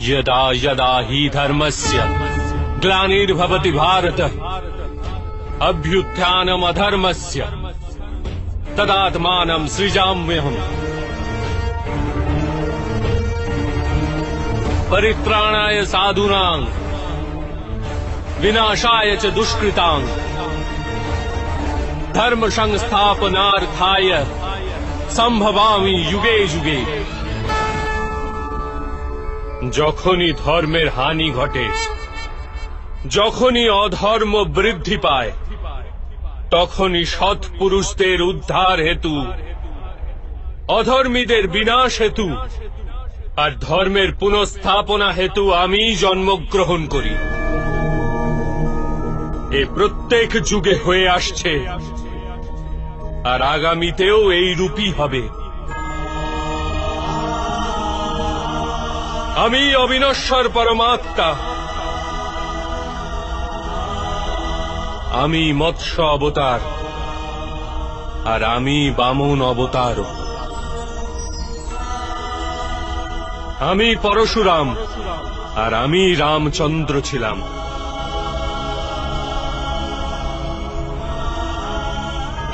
यदा यदा हि धर्मस्य ग्लानिर्भवति भारत अभ्युत्थानमधर्मस्य तदात्मानं सृजाम्यहम् परित्राणाय साधूनां विनाशाय च दुष्कृतां धर्म संस्थापनार्थाय संभवामि युगे युगे। যখনই ধর্মের হানি ঘটে, যখনই অধর্ম বৃদ্ধি পায়, তখনই সৎ পুরুষদের উদ্ধার হেতু, অধর্মীদের বিনাশ হেতু আর ধর্মের পুনঃস্থাপনা হেতু আমি জন্মগ্রহণ করি। এ প্রত্যেক যুগে হয়ে আসছে আর আগামীতেও এই রূপই হবে। আমি অবিনশ্বর পরমাত্মা, আমি মৎস্য অবতার আর আমি বামন অবতার। আমি পরশুরাম আর আমি রামচন্দ্র ছিলাম।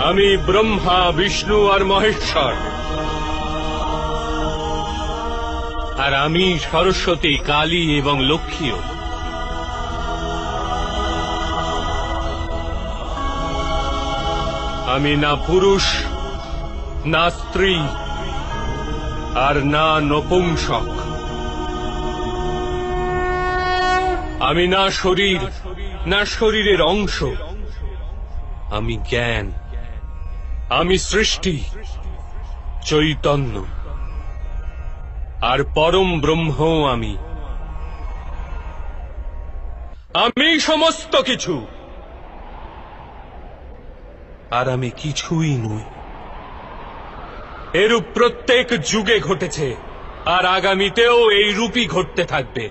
আমি ব্রহ্মা বিষ্ণু আর মহেশ্বর, আর আমি সরস্বতী কালী এবং লক্ষ্মীও। আমি না পুরুষ, না স্ত্রী, আর না নপুংসক। আমি না শরীর, না শরীরের অংশ। আমি জ্ঞান, আমি সৃষ্টি, চৈতন্য আর পরম ব্রহ্ম। আমি আমি সমস্ত কিছু আর আমি কিছুই নই। এরূপ প্রত্যেক যুগে ঘটেছে আর আগামীতেও এই রূপই ঘটতে থাকবে।